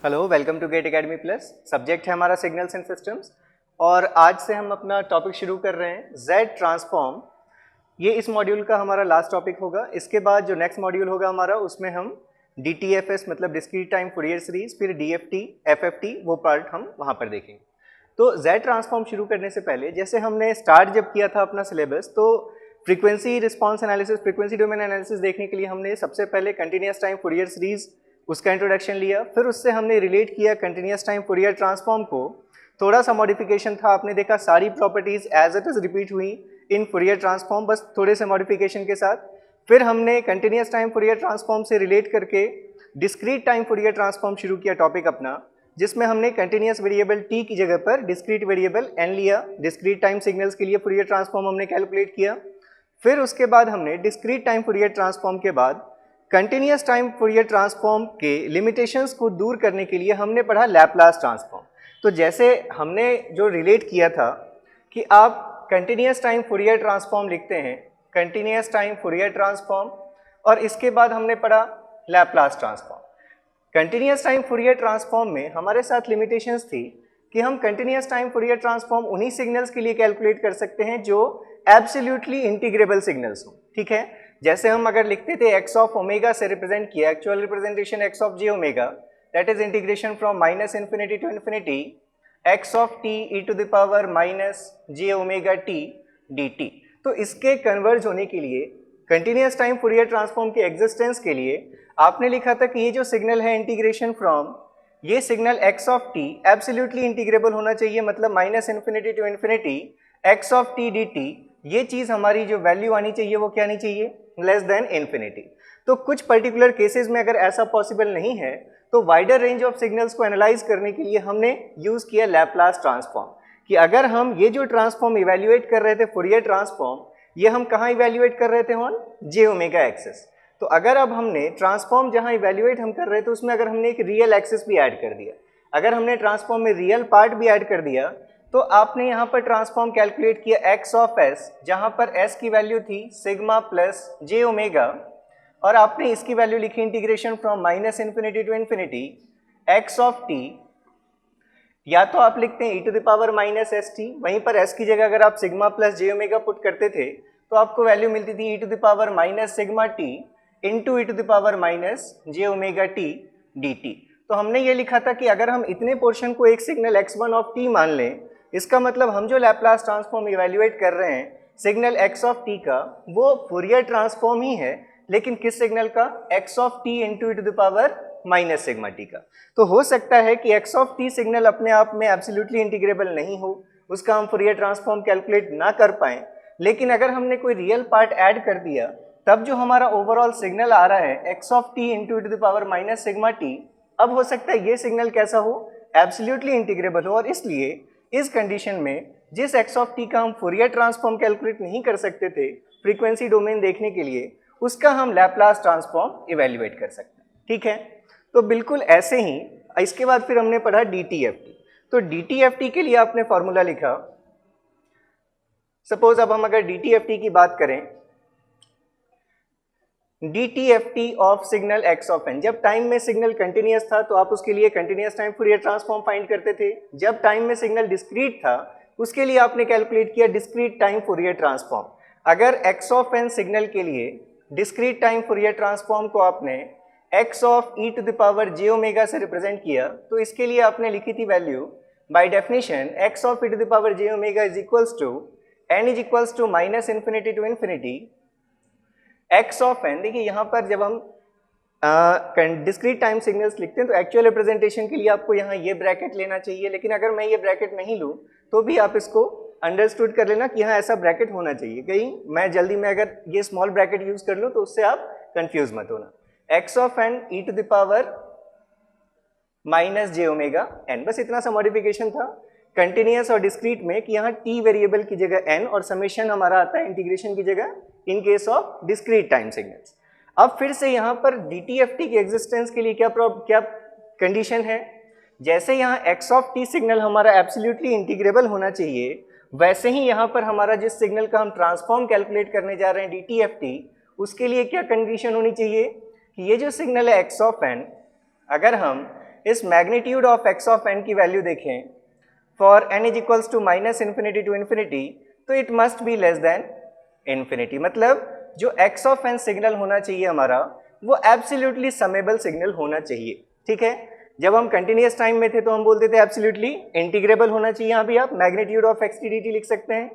Hello, welcome to GATE academy plus. Subject है हमारा signals and systems और आज से हम अपना टॉपिक शुरू कर रहे हैं जेड ट्रांसफॉर्म। ये इस मॉड्यूल का हमारा लास्ट टॉपिक होगा। इसके बाद जो नेक्स्ट मॉड्यूल होगा हमारा, उसमें हम DTFS मतलब डिस्क्रीट टाइम फूरियर सीरीज, फिर DFT, FFT वो पार्ट हम वहाँ पर देखेंगे। तो जेड ट्रांसफॉर्म शुरू करने से पहले, जैसे हमने स्टार्ट जब किया था अपना सिलेबस, तो frequency response analysis, frequency domain analysis देखने के लिए हमने सबसे पहले कंटिन्यूस टाइम फूरियर सीरीज उसका इंट्रोडक्शन लिया। फिर उससे हमने रिलेट किया कंटिन्यूस टाइम फूरियर ट्रांसफॉर्म को। थोड़ा सा मॉडिफिकेशन था, आपने देखा सारी properties as it is repeat हुई इन फूरियर ट्रांसफॉर्म, बस थोड़े से मॉडिफिकेशन के साथ। फिर हमने कंटिन्यूस टाइम फूरियर ट्रांसफॉर्म से रिलेट करके डिस्क्रीट टाइम फूरियर ट्रांसफॉर्म शुरू किया टॉपिक अपना, जिसमें हमने कंटिन्यूस वेरिएबल t की जगह पर डिस्क्रीट वेरिएबल n लिया। डिस्क्रीट टाइम सिग्नल्स के लिए फूरियर ट्रांसफॉर्म हमने कैलकुलेट किया। फिर उसके बाद हमने डिस्क्रीट टाइम फूरियर ट्रांसफॉर्म के बाद कंटिन्यूस टाइम फूरियर ट्रांसफॉर्म के लिमिटेशंस को दूर करने के लिए हमने पढ़ा लैपलास ट्रांसफॉर्म। तो जैसे हमने जो रिलेट किया था कि आप कंटिन्यूस टाइम फूरियर ट्रांसफॉर्म लिखते हैं, कंटिन्यूस टाइम फूरियर ट्रांसफॉर्म, और इसके बाद हमने पढ़ा Laplace transform. Continuous time Fourier transform में हमारे साथ लिमिटेशंस थी कि हम कंटिन्यूस टाइम फूरियर ट्रांसफॉर्म उन्हीं सिग्नल्स के लिए कैलकुलेट कर सकते हैं जो एब्सोल्युटली इंटीग्रेबल सिग्नल्स हो। ठीक है, जैसे हम अगर लिखते थे x ऑफ ओमेगा से रिप्रेजेंट किया, actual representation x of j omega, that is integration from minus infinity to infinity x of t e to the power minus j omega t dt। तो इसके कन्वर्ज होने के लिए, continuous time Fourier transform के existence के लिए आपने लिखा था कि ये जो सिग्नल है इंटीग्रेशन फ्रॉम, ये signal x of t absolutely integrable होना चाहिए, मतलब minus infinity to infinity x of t dt। ये चीज हमारी जो वैल्यू आनी चाहिए वो क्या आनी चाहिए, लेस देन इन्फिनिटी। तो कुछ पर्टिकुलर केसेस में अगर ऐसा पॉसिबल नहीं है, तो वाइडर रेंज ऑफ सिग्नल्स को एनालाइज करने के लिए हमने यूज किया लैपलास ट्रांसफॉर्म। कि अगर हम ये जो ट्रांसफॉर्म इवेल्युएट कर रहे थे फूरियर ट्रांसफॉर्म, ये हम कहाँ इवेल्युएट कर रहे थे, ऑन j ओमेगा एक्सिस। तो अगर अब हमने ट्रांसफॉर्म जहाँ इवेल्युएट हम कर रहे थे उसमें अगर हमने एक रियल एक्सिस भी ऐड कर दिया, अगर हमने ट्रांसफॉर्म में रियल पार्ट भी ऐड कर दिया, तो आपने यहाँ पर ट्रांसफॉर्म कैलकुलेट किया x ऑफ s, जहाँ पर s की वैल्यू थी सिग्मा प्लस j ओमेगा, और आपने इसकी वैल्यू लिखी integration from minus infinity to infinity x of t। या तो आप लिखते हैं e to the power minus s t, वहीं पर s की जगह अगर आप sigma plus j omega put करते थे तो आपको वैल्यू मिलती थी e to the power minus sigma t into e to the power minus j omega t dt। तो हमने ये लिखा था कि अगर हम इतने पोर्शन को एक सिग्नल x1 ऑफ t मान लें, इसका मतलब हम जो लैपलास ट्रांसफॉर्म इवेल्युएट कर रहे हैं सिग्नल x ऑफ t का, वो फूरियर ट्रांसफॉर्म ही है, लेकिन किस सिग्नल का, x of t into e to the power minus sigma t का। तो हो सकता है कि x ऑफ t सिग्नल अपने आप में एब्सोल्युटली इंटीग्रेबल नहीं हो, उसका हम फूरियर ट्रांसफॉर्म कैलकुलेट ना कर पाएं, लेकिन अगर हमने कोई रियल पार्ट ऐड कर दिया, तब जो हमारा ओवरऑल सिग्नल आ रहा है x of t into e to the power minus sigma t, अब हो सकता है ये सिग्नल कैसा हो, एब्सोल्युटली इंटीग्रेबल हो। और इसलिए इस कंडीशन में जिस x ऑफ t का हम फूरियर ट्रांसफॉर्म कैलकुलेट नहीं कर सकते थे फ्रीक्वेंसी डोमेन देखने के लिए, उसका हम लैपलास ट्रांसफॉर्म इवेल्युएट कर सकते हैं। ठीक है, तो बिल्कुल ऐसे ही इसके बाद फिर हमने पढ़ा DTFT। तो DTFT के लिए आपने फॉर्मूला लिखा। सपोज अब हम अगर DTFT की बात करें, DTFT of signal x of n, जब टाइम में सिग्नल कंटिन्यूस था तो आप उसके लिए continuous time Fourier transform find करते थे। जब टाइम में सिग्नल डिस्क्रीट था उसके लिए आपने कैलकुलेट किया डिस्क्रीट टाइम फूरियर ट्रांसफॉर्म। अगर x ऑफ n सिग्नल के लिए डिस्क्रीट टाइम फूरियर ट्रांसफॉर्म को आपने x of e to the power j omega से रिप्रेजेंट किया, तो इसके लिए आपने लिखी थी value by definition x of e to the power j omega is equals to n is equals to minus infinity to infinity x of n। देखिए यहाँ पर जब हम डिस्क्रीट टाइम सिग्नल्स लिखते हैं तो एक्चुअल रिप्रेजेंटेशन के लिए आपको यहाँ ये ब्रैकेट लेना चाहिए, लेकिन अगर मैं ये ब्रैकेट नहीं लूँ तो भी आप इसको अंडरस्टूड कर लेना कि यहाँ ऐसा ब्रैकेट होना चाहिए। कहीं मैं जल्दी में अगर ये स्मॉल ब्रैकेट यूज कर लूँ तो उससे आप कंफ्यूज मत होना। x of n e to the power minus j omega n, बस इतना सा मॉडिफिकेशन था कंटिन्यूस और डिस्क्रीट में कि यहाँ t वेरिएबल की जगह n और समेशन हमारा आता है इंटीग्रेशन की जगह in case of discrete time signals. अब फिर से यहाँ पर DTFT के एग्जिस्टेंस के लिए क्या कंडीशन है, जैसे यहाँ x ऑफ t सिग्नल हमारा एब्सोल्युटली इंटीग्रेबल होना चाहिए, वैसे ही यहाँ पर हमारा जिस सिग्नल का हम ट्रांसफॉर्म कैलकुलेट करने जा रहे हैं DTFT, उसके लिए क्या कंडीशन होनी चाहिए कि ये जो सिग्नल है x ऑफ n, अगर हम इस magnitude of X of N की वैल्यू देखें for N is equals to minus infinity to infinity, तो it must be less than infinity. मतलब जो एक्स ऑफ एन सिग्नल होना चाहिए हमारा वो एब्सोल्युटली समेबल सिग्नल होना चाहिए। ठीक है, जब हम कंटिन्यूअस टाइम में थे तो हम बोलते थे एब्सोल्युटली इंटीग्रेबल होना चाहिए, यहाँ भी आप magnitude of x T D T लिख सकते हैं।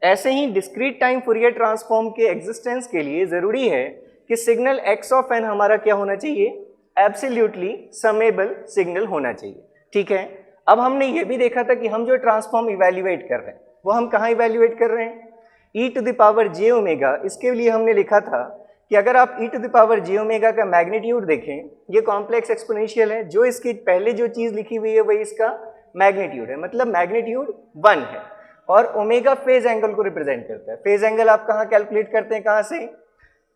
ऐसे ही डिस्क्रीट टाइम फूरियर ट्रांसफॉर्म के एग्जिस्टेंस के लिए जरूरी है कि सिग्नल एक्स ऑफ एन हमारा क्या होना चाहिए, एब्सोल्युटली समेबल सिग्नल होना चाहिए। ठीक है, अब हमने ये भी देखा था कि हम जो ट्रांसफॉर्म इवेल्युएट कर रहे हैं वो हम कहाँ इवेल्युएट कर रहे हैं, e to the power J omega. इसके लिए हमने लिखा था कि अगर आप e to the power J omega का मैग्नीट्यूड देखें, ये कॉम्प्लेक्स एक्सपोनेंशियल है, जो इसकी पहले जो चीज़ लिखी हुई है वही इसका मैग्नीट्यूड है, मतलब मैग्नीट्यूड 1 है। और ओमेगा फेज एंगल को रिप्रेजेंट करता है। फेज एंगल आप कहाँ कैलकुलेट करते हैं, कहाँ से,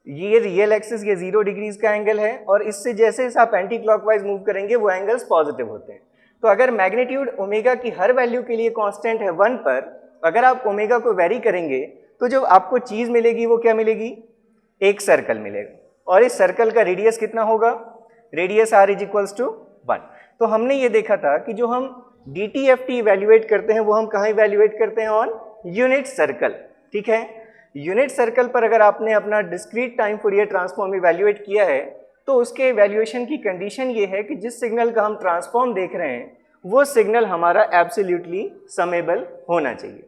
ये रियल एक्सिस ये 0 डिग्रीज का एंगल है और इससे जैसे आप एंटी क्लॉकवाइज मूव करेंगे वो एंगल्स पॉजिटिव होते हैं। तो अगर मैग्नीट्यूड ओमेगा की हर वैल्यू के लिए कांस्टेंट है 1 पर, अगर आप ओमेगा को वेरी करेंगे तो जो आपको चीज़ मिलेगी वो क्या मिलेगी, एक सर्कल मिलेगा। और इस सर्कल का रेडियस कितना होगा, radius r is equals to 1। तो हमने ये देखा था कि जो हम DTFT इवेल्युएट करते हैं वो हम कहाँ इवेल्युएट करते हैं, ऑन यूनिट सर्कल। ठीक है, यूनिट सर्कल पर अगर आपने अपना discrete time Fourier transform evaluate किया है तो उसके इवेल्युएशन की कंडीशन ये है कि जिस सिग्नल का हम ट्रांसफॉर्म देख रहे हैं वो सिग्नल हमारा एब्सोल्युटली समेबल होना चाहिए।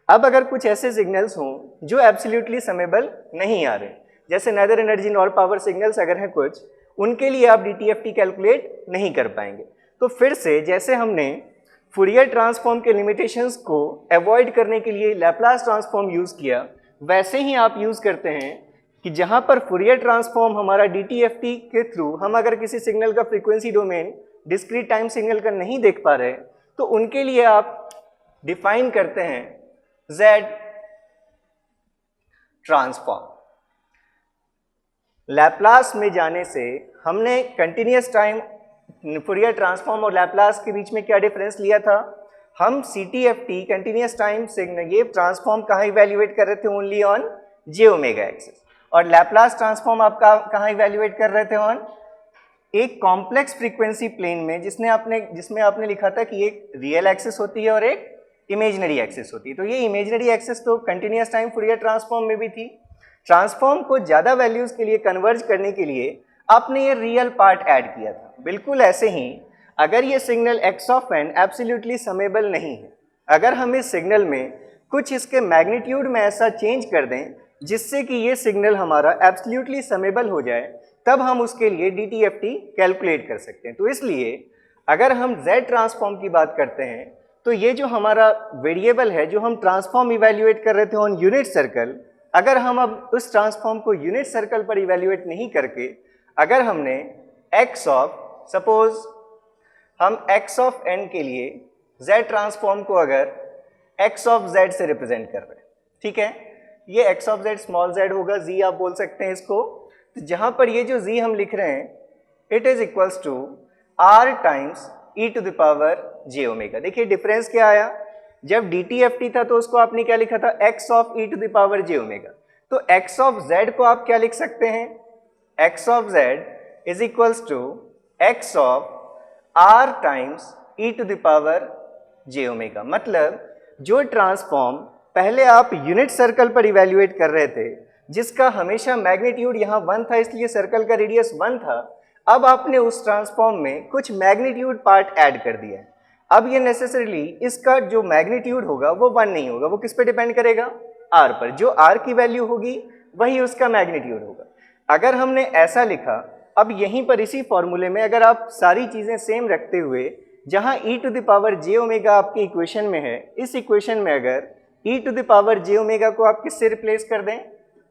अब अगर कुछ ऐसे सिग्नल्स हों जो एब्सोल्युटली समेबल नहीं आ रहे, जैसे neither energy nor power signals अगर हैं कुछ, उनके लिए आप DTFT कैलकुलेट नहीं कर पाएंगे। तो फिर से जैसे हमने फूरियर ट्रांसफॉर्म के लिमिटेशंस को अवॉइड करने के लिए लैप्लास ट्रांसफॉर्म यूज़ किया, वैसे ही आप यूज़ करते हैं कि जहाँ पर फूरियर ट्रांसफॉर्म हमारा DTFT के थ्रू हम अगर किसी सिग्नल का frequency domain discrete time signal का नहीं देख पा रहे तो उनके लिए आप डिफाइन करते हैं Z ट्रांसफॉर्म। लैप्लास में जाने से हमने कंटिन्यूअस टाइम फूरियर ट्रांसफॉर्म और लैप्लास के बीच में क्या डिफरेंस लिया था, हम CTFT कंटिन्यूअस टाइम सिग्नल ये ट्रांसफॉर्म कहाँ इवेल्युएट कर रहे थे, only on J omega axis. और लैप्लास ट्रांसफॉर्म आप कहाँ इवेल्युएट कर रहे थे, ऑन एक कॉम्प्लेक्स फ्रीक्वेंसी प्लेन में जिसमें आपने लिखा था कि एक रियल एक्सिस होती है और एक इमेजिनरी एक्सिस होती है। तो ये इमेजिनरी एक्सिस तो कंटिन्यूअस टाइम फूरियर ट्रांसफॉर्म में भी थी। ट्रांसफॉर्म को ज़्यादा वैल्यूज के लिए कन्वर्ज करने के लिए आपने ये रियल पार्ट ऐड किया था। बिल्कुल ऐसे ही अगर ये signal X of N absolutely summable नहीं है, अगर हम इस सिग्नल में कुछ इसके मैग्नीट्यूड में ऐसा चेंज कर दें जिससे कि ये सिग्नल हमारा एब्सोल्युटली समेबल हो जाए, तब हम उसके लिए DTFT कैलकुलेट कर सकते हैं। तो इसलिए अगर हम Z ट्रांसफॉर्म की बात करते हैं तो ये जो हमारा वेरिएबल है जो हम ट्रांसफॉर्म इवेल्युएट कर रहे थे ऑन यूनिट सर्कल, अगर हम अब उस ट्रांसफॉर्म को यूनिट सर्कल पर इवेल्युएट नहीं करके अगर हमने x ऑफ, सपोज हम x ऑफ n के लिए Z ट्रांसफॉर्म को अगर x ऑफ z से रिप्रेजेंट कर रहे हैं, ठीक है, ये x of z small z होगा, z आप बोल सकते हैं इसको। तो जहाँ पर ये जो z हम लिख रहे हैं it is equals to r times e to the power j omega. देखिए डिफरेंस क्या आया, जब DTFT था तो उसको आपने क्या लिखा था, x of e to the power j omega. तो x ऑफ z को आप क्या लिख सकते हैं, x of z is equals to x of r times e to the power j omega. मतलब जो ट्रांसफॉर्म पहले आप यूनिट सर्कल पर इवेल्युएट कर रहे थे जिसका हमेशा मैग्नीट्यूड यहाँ 1 था इसलिए सर्कल का रेडियस 1 था, अब आपने उस ट्रांसफॉर्म में कुछ मैग्नीट्यूड पार्ट ऐड कर दिया है। अब ये नेसेसरीली इसका जो मैग्नीट्यूड होगा वो 1 नहीं होगा, वो किस पे डिपेंड करेगा, r पर। जो r की वैल्यू होगी वही उसका मैग्नीट्यूड होगा। अगर हमने ऐसा लिखा, अब यहीं पर इसी फॉर्मूले में अगर आप सारी चीज़ें सेम रखते हुए, जहाँ e to the power j omega आपकी इक्वेशन में है, इस इक्वेशन में अगर e to the power j omega को आप किससे रिप्लेस कर दें,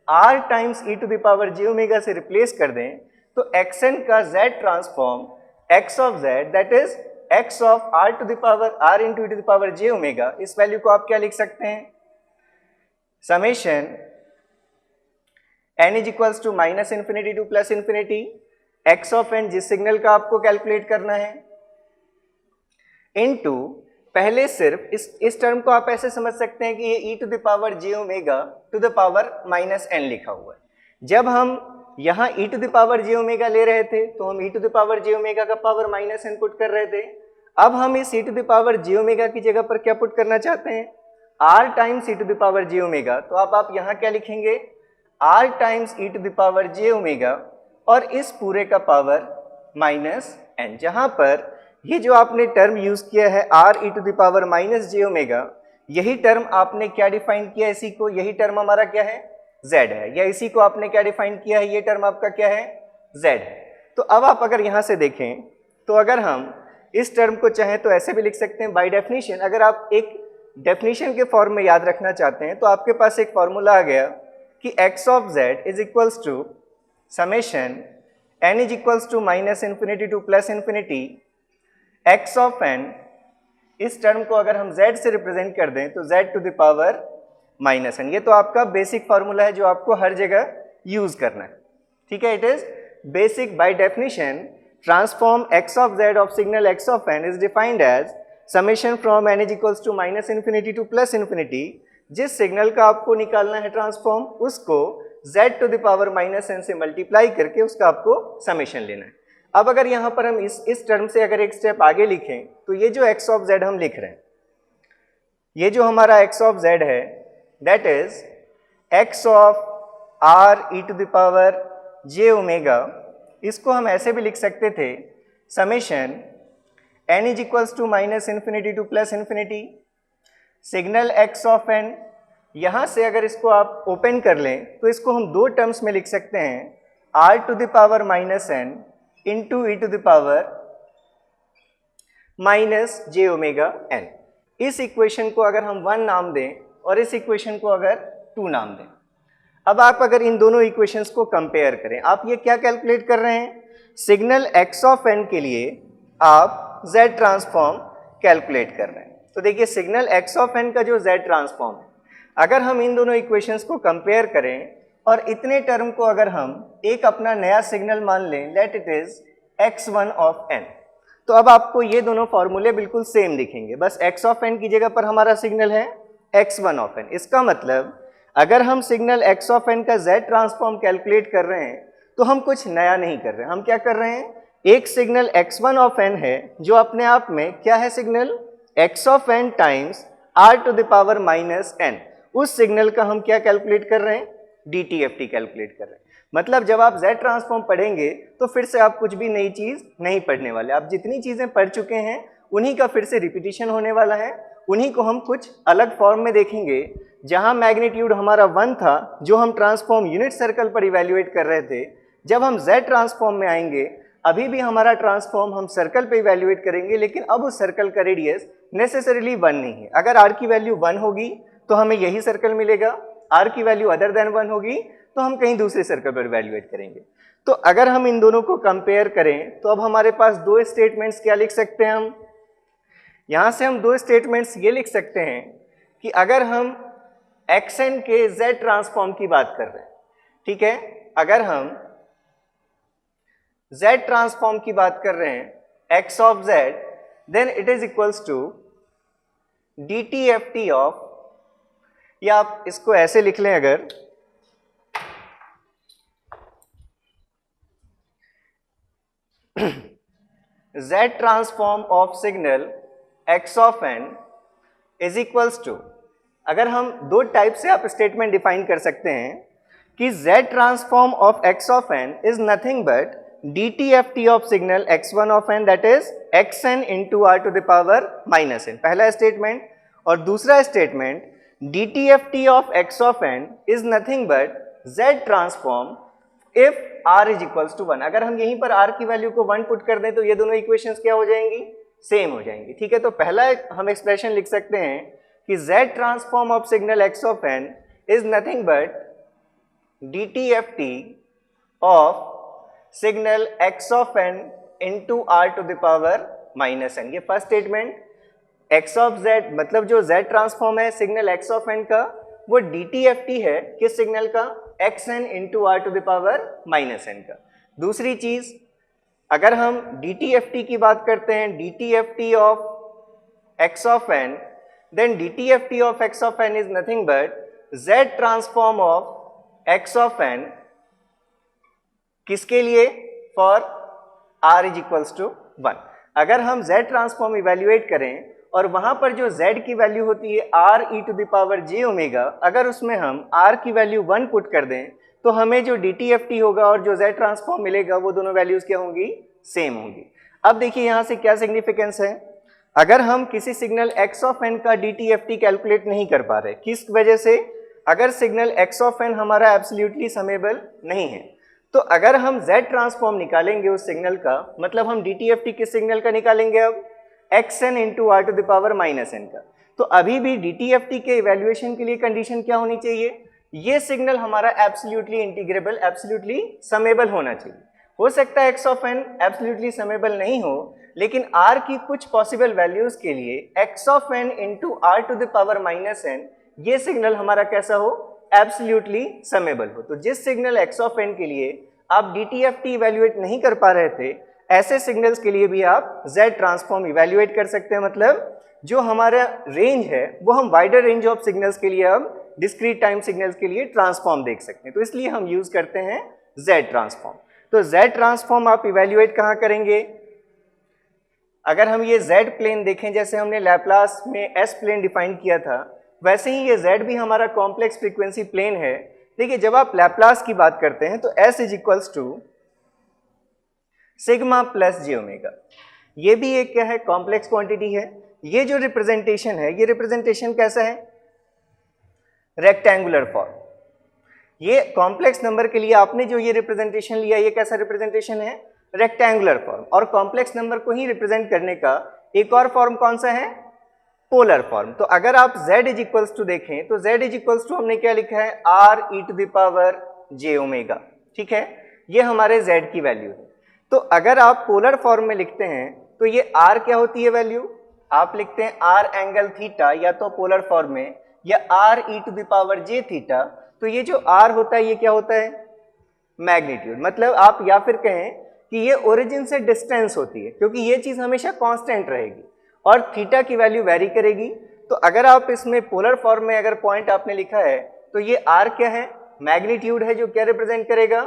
r times e to the power j omega से रिप्लेस कर दें, तो xn का z transform x of z that is x of r to the power r into e to the power j omega, इस value को आप क्या लिख सकते हैं, summation n is equals to minus infinity to plus infinity x of n जिस signal का आपको कैलकुलेट करना है, इनटू पहले सिर्फ इस टर्म को आप ऐसे समझ सकते हैं कि ये e to the power j omega to the power minus n लिखा हुआ है। जब हम यहाँ e to the power j omega ले रहे थे, तो हम e to the power j omega का पावर माइनस n पुट कर रहे थे। अब हम इस e to the power j omega की जगह पर क्या पुट करना चाहते हैं, r times e to the power j omega. तो अब आप यहाँ क्या लिखेंगे, r times e to the power j omega और इस पूरे का पावर माइनस n, जहाँ पर ये जो आपने टर्म यूज किया है r e to the power minus j omega, यही टर्म आपने क्या डिफाइन किया इसी को, यही टर्म हमारा क्या है, z है, या इसी को आपने क्या डिफाइन किया है, ये टर्म आपका क्या है, z है। तो अब आप अगर यहाँ से देखें तो अगर हम इस टर्म को चाहें तो ऐसे भी लिख सकते हैं बाय डेफिनेशन। अगर आप एक डेफिनेशन के फॉर्म में याद रखना चाहते हैं तो आपके पास एक फॉर्मूला आ गया कि x of z is equals to summation n is equals to minus infinity to plus infinity x of n। इस टर्म को अगर हम z से रिप्रेजेंट कर दें तो z to the power minus n। ये तो आपका बेसिक फार्मूला है जो आपको हर जगह यूज करना है, ठीक है। It is basic by definition transform x of z of signal x of n is defined as summation from n is equals to minus infinity to plus infinity. जिस signal का आपको निकालना है ट्रांसफॉर्म, उसको z to the power minus n से multiply करके उसका आपको समेशन लेना है। अब अगर यहाँ पर हम इस टर्म से अगर एक स्टेप आगे लिखें तो ये जो x ऑफ z हम लिख रहे हैं, ये जो हमारा x ऑफ z है that is x of r e to the power j omega. इसको हम ऐसे भी लिख सकते थे summation n is equals to minus infinity to plus infinity signal x of n। यहाँ से अगर इसको आप ओपन कर लें तो इसको हम दो टर्म्स में लिख सकते हैं r to the power minus n into e to the power minus j omega n। इस इक्वेशन को अगर हम 1 नाम दें और इस इक्वेशन को अगर 2 नाम दें। अब आप अगर इन दोनों इक्वेशंस को कंपेयर करें, आप ये क्या कैलकुलेट कर रहे हैं, सिग्नल x ऑफ n के लिए आप z ट्रांसफॉर्म कैलकुलेट कर रहे हैं। तो देखिए सिग्नल x ऑफ n का जो z ट्रांसफॉर्म है, अगर हम इन दोनों इक्वेशंस को कंपेयर करें और इतने टर्म को अगर हम एक अपना नया सिग्नल मान लें, let it is x1 of n, तो अब आपको ये दोनों फॉर्मूले बिल्कुल सेम दिखेंगे, बस x ऑफ n की जगह पर हमारा सिग्नल है x1 ऑफ n। इसका मतलब अगर हम सिग्नल x ऑफ n का z ट्रांसफॉर्म कैलकुलेट कर रहे हैं तो हम कुछ नया नहीं कर रहे हैं, हम क्या कर रहे हैं, एक सिग्नल x1 ऑफ n है जो अपने आप में क्या है, signal x of n times r to the power minus n, उस सिग्नल का हम क्या कैलकुलेट कर रहे हैं, DTFT कैलकुलेट कर रहे हैं। मतलब जब आप Z ट्रांसफॉर्म पढ़ेंगे तो फिर से आप कुछ भी नई चीज नहीं पढ़ने वाले, आप जितनी चीजें पढ़ चुके हैं उन्हीं का फिर से रिपीटिशन होने वाला है, उन्हीं को हम कुछ अलग फॉर्म में देखेंगे। जहां मैग्नीट्यूड हमारा 1 था जो हम ट्रांसफॉर्म यूनिट सर्कल पर इवैल्यूएट कर रहे थे, जब हम Z ट्रांसफॉर्म में आएंगे अभी भी हमारा ट्रांसफॉर्म हम सर्कल पे इवैल्यूएट करेंगे, लेकिन अब उस सर्कल का रेडियस नेसेसरीली 1 नहीं है। अगर r की वैल्यू 1 होगी तो हमें यही सर्कल मिलेगा, r की वैल्यू अदर देन 1 होगी तो हम कहीं दूसरे सर्कल पर इवैल्यूएट करेंगे। तो अगर हम इन दोनों को कंपेयर करें तो अब हमारे पास दो स्टेटमेंट्स क्या लिख सकते हैं, हम यहां से हम दो स्टेटमेंट्स ये लिख सकते हैं कि अगर हम xn के z ट्रांसफॉर्म की बात कर रहे हैं, ठीक है, अगर हम z ट्रांसफॉर्म की बात कर रहे हैं x of z, then it is equals to DTFT of, या आप इसको ऐसे लिख लें अगर z transform of signal x of n is equals to, अगर हम दो टाइप से आप स्टेटमेंट डिफाइन कर सकते हैं कि z transform of x of n is nothing but DTFT of signal x1 of n, that is xn into r to the power minus n, पहला स्टेटमेंट। और दूसरा statement DTFT of x of n is nothing but z transform if r is equals to 1। अगर हम यहीं पर r की value को 1 put कर दें तो ये दोनों इक्वेशंस क्या हो जाएंगी, सेम हो जाएंगी, ठीक है। तो पहला हम एक्सप्रेशन लिख सकते हैं कि z transform of signal x of n is nothing but DTFT of signal x of n into r to the power minus n। ये first statement, x of z मतलब जो z ट्रांसफॉर्म है signal x of n का, वो DTFT है किस signal का, xn into r to the power minus n का। दूसरी चीज, अगर हम DTFT की बात करते हैं, DTFT of x of n, then DTFT of x of n is nothing but z transform of x of n किसके लिए? For r is equals to 1। अगर हम z ट्रांसफॉर्म इवेल्युएट करें और वहां पर जो z की वैल्यू होती है r e to the power j omega, अगर उसमें हम r की वैल्यू 1 पुट कर दें तो हमें जो DTFT होगा और जो z ट्रांसफॉर्म मिलेगा वो दोनों वैल्यूज क्या होंगी? सेम होंगी। अब देखिए यहाँ से क्या सिग्निफिकेंस है, अगर हम किसी सिग्नल x ऑफ n का DTFT कैलकुलेट नहीं कर पा रहे, किस वजह से? अगर सिग्नल x ऑफ n हमारा एब्सोल्युटली समेबल नहीं है, तो अगर हम z ट्रांसफॉर्म निकालेंगे उस सिग्नल का, मतलब हम DTFT किस सिग्नल का निकालेंगे? अब xn into r to the power minus n का। तो अभी भी DTFT के इवैल्यूएशन के लिए कंडीशन क्या होनी चाहिए? ये सिग्नल हमारा एब्सोल्युटली इंटीग्रेबल, एब्सोल्युटली समेबल होना चाहिए। हो सकता है x of n absolutely summable नहीं हो, लेकिन r की कुछ पॉसिबल वैल्यूज के लिए x of n into r to the power minus n ये सिग्नल हमारा कैसा हो? एब्सोल्युटली समेबल हो। तो जिस सिग्नल x ऑफ n के लिए आप DTFT इवैल्यूएट नहीं कर पा रहे थे, ऐसे सिग्नल्स के लिए भी आप z ट्रांसफॉर्म इवैल्यूएट कर सकते हैं। मतलब जो हमारा रेंज है वो हम वाइडर रेंज ऑफ सिग्नल्स के लिए अब डिस्क्रीट टाइम सिग्नल्स के लिए ट्रांसफॉर्म देख सकते हैं। तो इसलिए हम यूज करते हैं z ट्रांसफॉर्म। तो z ट्रांसफॉर्म आप इवैल्यूएट कहाँ करेंगे? अगर हम ये z प्लेन देखें, जैसे हमने लैप्लास में s प्लेन डिफाइन किया था, वैसे ही ये z भी हमारा कॉम्प्लेक्स फ्रीक्वेंसी प्लेन है। देखिए जब आप लैप्लास की बात करते हैं तो s is equals to sigma plus j omega. ये भी एक क्या है? कॉम्प्लेक्स क्वांटिटी है। ये जो रिप्रेजेंटेशन है, ये रिप्रेजेंटेशन कैसा है? Rectangular form. ये कॉम्प्लेक्स नंबर के लिए आपने जो ये रिप्रेजेंटेशन लिया, ये कैसा रिप्रेजेंटेशन है? Rectangular form. और कॉम्प्लेक्स नंबर को ही रिप्रेजेंट करने का एक और फॉर्म कौन सा है? Polar form. तो अगर आप z इज इक्वल्स टू देखें तो z इज इक्वल्स टू हमने क्या लिखा है? r e to the power j omega. ठीक है, ये हमारे z की वैल्यू है। तो अगर आप पोलर फॉर्म में लिखते हैं तो ये r क्या होती है वैल्यू? आप लिखते हैं r एंगल थीटा, या तो पोलर फॉर्म में, या r e to the power j theta. तो ये जो r होता है ये क्या होता है? मैग्नीट्यूड। मतलब आप या फिर कहें कि ये ओरिजिन से डिस्टेंस होती है, क्योंकि ये चीज हमेशा कांस्टेंट रहेगी और थीटा की वैल्यू वेरी करेगी। तो अगर आप इसमें पोलर फॉर्म में अगर पॉइंट आपने लिखा है तो ये r क्या है? मैग्नीट्यूड है, जो क्या रिप्रेजेंट करेगा?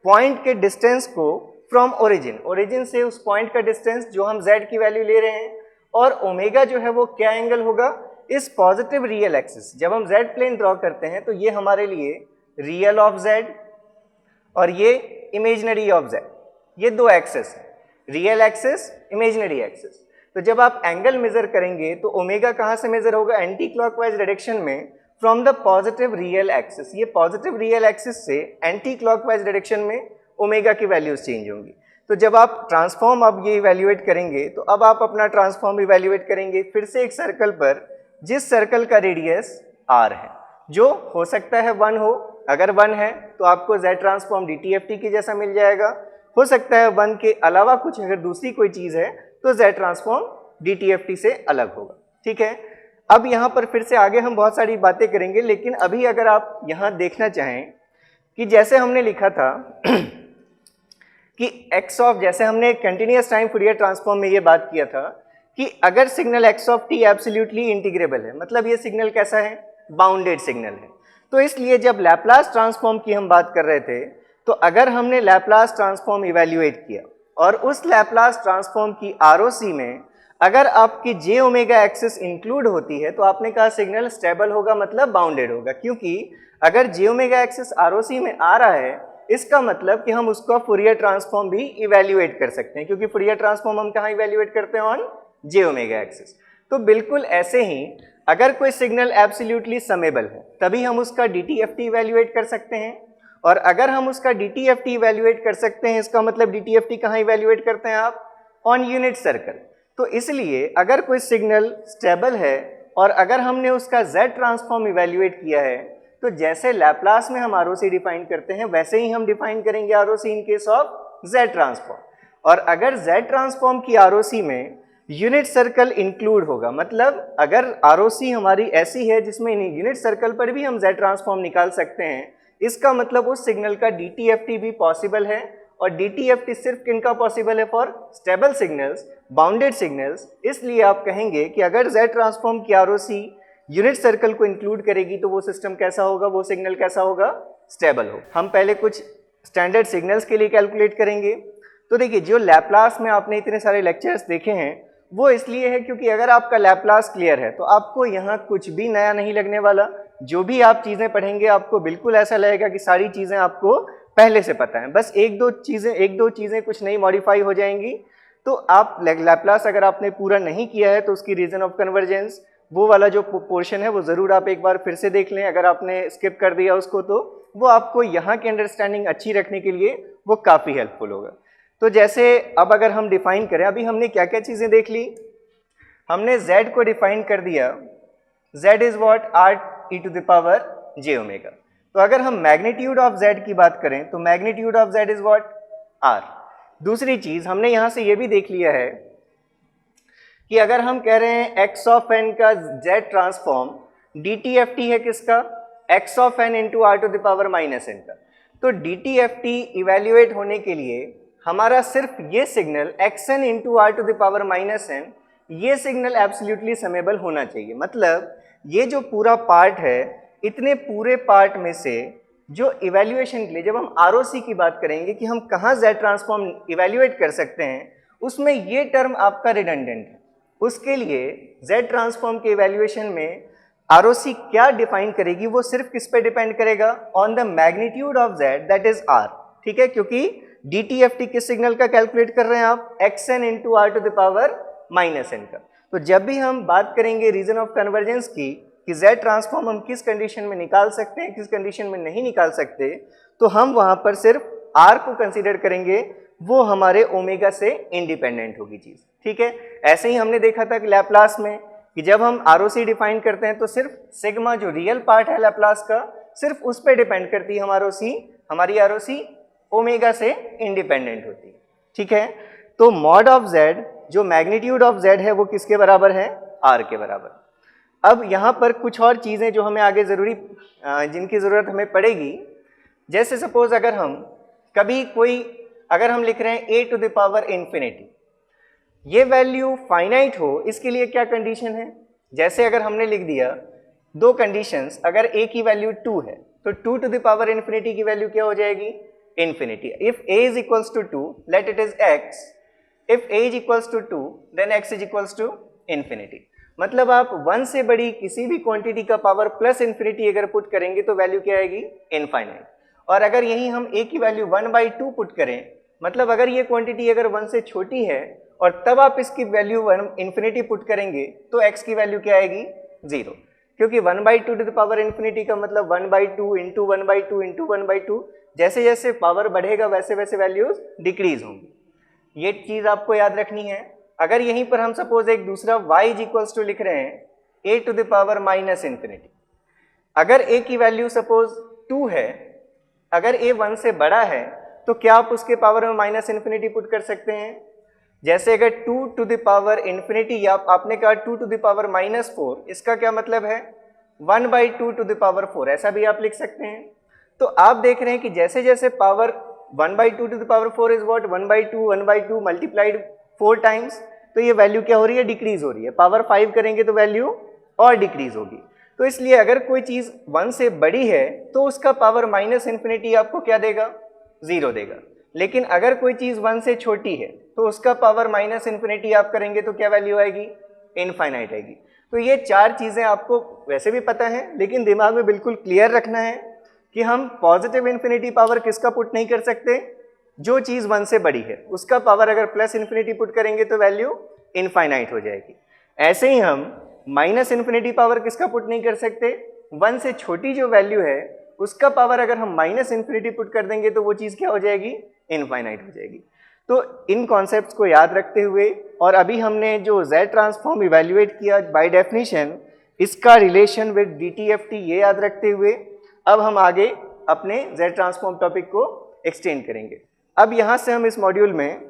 पॉइंट के डिस्टेंस को फ्रॉम ओरिजिन, ओरिजिन से उस पॉइंट का डिस्टेंस जो हम z की वैल्यू ले रहे हैं। और ओमेगा जो है वो क्या एंगल होगा? इस पॉजिटिव रियल एक्सिस। जब हम z प्लेन ड्रॉ करते हैं तो ये हमारे लिए रियल ऑफ z और ये इमेजिनरी ऑफ z, ये दो एक्सिस है, रियल एक्सिस, इमेजिनरी एक्सिस। तो जब आप एंगल मेजर करेंगे तो ओमेगा कहाँ से मेजर होगा? एंटी क्लॉकवाइज डायरेक्शन में from the positive real axis. ये पॉजिटिव रियल एक्सिस से एंटी क्लॉकवाइज डायरेक्शन में ओमेगा की वैल्यूज चेंज होंगी। तो जब आप ट्रांसफॉर्म अब ये इवैल्यूएट करेंगे तो अब आप अपना ट्रांसफॉर्म इवैल्यूएट करेंगे फिर से एक सर्कल पर, जिस सर्कल का रेडियस r है, जो हो सकता है 1 हो। अगर 1 है तो आपको z ट्रांसफॉर्म DTFT के जैसा मिल जाएगा। हो सकता है 1 के अलावा कुछ अगर दूसरी कोई चीज है तो z ट्रांसफॉर्म DTFT से अलग होगा। ठीक है, अब यहाँ पर फिर से आगे हम बहुत सारी बातें करेंगे, लेकिन अभी अगर आप यहाँ देखना चाहें कि जैसे हमने लिखा था कि x ऑफ, जैसे हमने कंटिन्यूअस टाइम फूरियर ट्रांसफॉर्म में ये बात किया था कि अगर signal x of t absolutely integrable है, मतलब ये सिग्नल कैसा है? बाउंडेड सिग्नल है। तो इसलिए जब लैप्लास ट्रांसफॉर्म की हम बात कर रहे थे, तो अगर हमने लैप्लास ट्रांसफॉर्म इवैल्यूएट किया और उस लैप्लास ट्रांसफॉर्म की ROC में अगर आपकी j ओमेगा एक्सिस इंक्लूड होती है तो आपने कहा सिग्नल स्टेबल होगा, मतलब बाउंडेड होगा। क्योंकि अगर j ओमेगा एक्सिस ROC में आ रहा है, इसका मतलब कि हम उसका फूरियर ट्रांसफॉर्म भी इवैल्यूएट कर सकते हैं, क्योंकि फूरियर ट्रांसफॉर्म हम कहाँ इवैल्यूएट करते हैं? On j omega axis. तो बिल्कुल ऐसे ही अगर कोई सिग्नल एब्सोल्युटली समेबल है तभी हम उसका DTFT इवैल्यूएट कर सकते हैं। और अगर हम उसका DTFT इवैल्यूएट कर सकते हैं, इसका मतलब DTFT कहाँ इवैल्यूएट करते हैं आप? On unit circle. तो इसलिए अगर कोई सिग्नल स्टेबल है और अगर हमने उसका z ट्रांसफॉर्म इवैल्यूएट किया है, तो जैसे लैप्लास में हम ROC डिफाइन करते हैं वैसे ही हम डिफाइन करेंगे ROC in case of z transform. और अगर z ट्रांसफॉर्म की ROC में यूनिट सर्कल इंक्लूड होगा, मतलब अगर ROC हमारी ऐसी है जिसमें यूनिट सर्कल पर भी हम z ट्रांसफॉर्म निकाल सकते हैं, इसका मतलब उस सिग्नल का DTFT भी पॉसिबल है। और DTFT सिर्फ किनका पॉसिबल है? For stable signals, bounded signals. इसलिए आप कहेंगे कि अगर z ट्रांसफॉर्म की ROC यूनिट सर्कल को इंक्लूड करेगी तो वो सिस्टम कैसा होगा? वो सिग्नल कैसा होगा? स्टेबल हो। हम पहले कुछ स्टैंडर्ड सिग्नल्स के लिए कैलकुलेट करेंगे। तो देखिए जो लैप्लास में आपने इतने सारे लेक्चर्स देखे हैं वो इसलिए है क्योंकि अगर आपका लैप्लास क्लियर है तो आपको यहाँ कुछ भी नया नहीं लगने वाला। जो भी आप चीज़ें पढ़ेंगे आपको बिल्कुल ऐसा लगेगा कि सारी चीज़ें आपको पहले से पता है, बस एक दो चीज़ें कुछ नई मॉडिफाई हो जाएंगी। तो आप लैप्लास अगर आपने पूरा नहीं किया है तो उसकी रीजन ऑफ कन्वर्जेंस वो वाला जो पोर्शन है वो ज़रूर आप एक बार फिर से देख लें। अगर आपने स्किप कर दिया उसको तो वो आपको यहाँ की अंडरस्टैंडिंग अच्छी रखने के लिए वो काफ़ी हेल्पफुल होगा। तो जैसे अब अगर हम डिफाइन करें, अभी हमने क्या क्या चीज़ें देख ली, हमने z को डिफाइन कर दिया, z इज वॉट r(e⁻j⍵). तो अगर हम मैग्नीट्यूड ऑफ z की बात करें तो magnitude of z is what r। दूसरी चीज हमने यहां से ये भी देख लिया है कि अगर हम कह रहे हैं x ऑफ n का z ट्रांसफॉर्म dtft है किसका, x of n into r⁻n का। तो dtft इवेल्युएट होने के लिए हमारा सिर्फ ये सिग्नल xn इंटू r⁻n ये सिग्नल एब्सोल्युटली समेबल होना चाहिए। मतलब ये जो पूरा पार्ट है, इतने पूरे पार्ट में से जो इवेल्युएशन के लिए जब हम ROC की बात करेंगे कि हम कहाँ z ट्रांसफॉर्म इवेल्युएट कर सकते हैं, उसमें ये टर्म आपका रिडंडेंट है। उसके लिए z ट्रांसफॉर्म के इवेल्युएशन में ROC क्या डिफाइन करेगी, वो सिर्फ किस पे डिपेंड करेगा, on the magnitude of z that is r। ठीक है, क्योंकि DTFT किस सिग्नल का कैलकुलेट कर रहे हैं आप, xn इंटू r⁻n का। तो जब भी हम बात करेंगे रीजन ऑफ कन्वर्जेंस की कि z ट्रांसफॉर्म हम किस कंडीशन में निकाल सकते हैं, किस कंडीशन में नहीं निकाल सकते, तो हम वहां पर सिर्फ r को कंसीडर करेंगे, वो हमारे ओमेगा से इंडिपेंडेंट होगी चीज। ठीक है, ऐसे ही हमने देखा था कि लैप्लास में कि जब हम ROC डिफाइन करते हैं तो सिर्फ सिग्मा जो रियल पार्ट है लैप्लास का, सिर्फ उस पर डिपेंड करती है हमारी ROC ओमेगा से इंडिपेंडेंट होती है। ठीक है, तो मॉड ऑफ z जो मैग्नीट्यूड ऑफ z है वो किसके बराबर है, r के बराबर। अब यहाँ पर कुछ और चीज़ें जो हमें आगे जिनकी ज़रूरत हमें पड़ेगी, जैसे सपोज अगर हम अगर हम लिख रहे हैं a⁻∞, ये वैल्यू फाइनाइट हो, इसके लिए क्या कंडीशन है। जैसे अगर हमने लिख दिया दो कंडीशंस, अगर a की वैल्यू 2 है तो 2∞ की वैल्यू क्या हो जाएगी, infinity। If a is equals to 2 let it is x, if a is equals to 2 then x is equals to infinity। मतलब आप 1 से बड़ी किसी भी क्वांटिटी का पावर प्लस इन्फिनिटी अगर पुट करेंगे तो वैल्यू क्या आएगी, इनफाइनाइट। और अगर यही हम a की वैल्यू 1/2 पुट करें, मतलब अगर ये क्वांटिटी अगर 1 से छोटी है और तब आप इसकी वैल्यू इन्फिनिटी पुट करेंगे तो x की वैल्यू क्या आएगी, 0। क्योंकि 1/2 का मतलब 1/2 इंटू 1/2 इंटू 1/2, जैसे जैसे पावर बढ़ेगा वैसे वैसे वैल्यूज डिक्रीज होंगी। ये चीज आपको याद रखनी है। अगर यहीं पर हम सपोज एक दूसरा y इज इक्वल्स टू लिख रहे हैं a⁻∞, अगर a की वैल्यू सपोज 2 है, अगर a 1 से बड़ा है तो क्या आप उसके पावर में -∞ पुट कर सकते हैं। जैसे अगर 2∞ या आपने कहा 2⁻⁻4, इसका क्या मतलब है 1/2⁴, ऐसा भी आप लिख सकते हैं। तो आप देख रहे हैं कि जैसे जैसे power 1/2⁴ is what 1/2 multiplied 4 times, तो ये वैल्यू क्या हो रही है, डिक्रीज हो रही है। पावर 5 करेंगे तो वैल्यू और डिक्रीज होगी। तो इसलिए अगर कोई चीज 1 से बड़ी है तो उसका पावर -∞ आपको क्या देगा, 0 देगा। लेकिन अगर कोई चीज 1 से छोटी है तो उसका पावर -∞ आप करेंगे तो क्या वैल्यू आएगी, इनफाइनाइट आएगी। तो ये 4 चीजें आपको वैसे भी पता है, लेकिन दिमाग में बिल्कुल क्लियर रखना है कि हम पॉजिटिव इन्फिनिटी पावर किसका पुट नहीं कर सकते, जो चीज 1 से बड़ी है उसका पावर अगर +∞ पुट करेंगे तो वैल्यू इनफाइनाइट हो जाएगी। ऐसे ही हम -∞ पावर किसका पुट नहीं कर सकते, 1 से छोटी जो वैल्यू है उसका पावर अगर हम -∞ पुट कर देंगे तो वो चीज क्या हो जाएगी, इनफाइनाइट हो जाएगी। तो इन कॉन्सेप्ट्स को याद रखते हुए, और अभी हमने जो z ट्रांसफॉर्म इवेल्युएट किया बाय डेफिनेशन, इसका रिलेशन विद DTFT ये याद रखते हुए अब हम आगे अपने z ट्रांसफॉर्म टॉपिक को एक्सटेंड करेंगे। अब यहाँ से हम इस मॉड्यूल में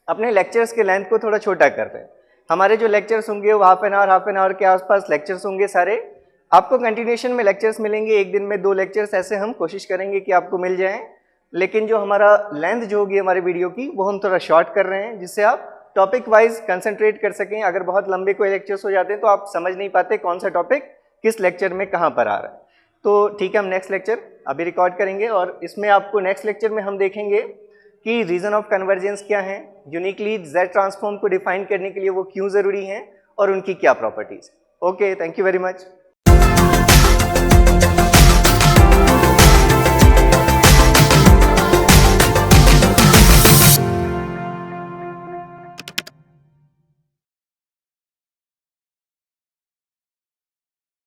अपने लेक्चर्स के लेंथ को थोड़ा छोटा कर रहे हैं। हमारे जो लेक्चर्स होंगे वो हाफ एन आवर के आसपास लेक्चर्स होंगे सारे। आपको कंटिन्यूशन में लेक्चर्स मिलेंगे, एक दिन में 2 लेक्चर्स ऐसे हम कोशिश करेंगे कि आपको मिल जाएं। लेकिन जो हमारा लेंथ जो होगी हमारे वीडियो की वो हम थोड़ा शॉर्ट कर रहे हैं, जिससे आप टॉपिक वाइज कंसंट्रेट कर सकें। अगर बहुत लंबे कोई लेक्चर्स हो जाते हैं तो आप समझ नहीं पाते कौन सा टॉपिक किस लेक्चर में कहाँ पर आ रहा है। तो ठीक है, हम नेक्स्ट लेक्चर अभी रिकॉर्ड करेंगे और इसमें आपको नेक्स्ट लेक्चर में हम देखेंगे कि रीजन ऑफ कन्वर्जेंस क्या है, यूनिकली जेड ट्रांसफॉर्म को डिफाइन करने के लिए वो क्यों ज़रूरी हैं और उनकी क्या properties. Okay, thank you very much.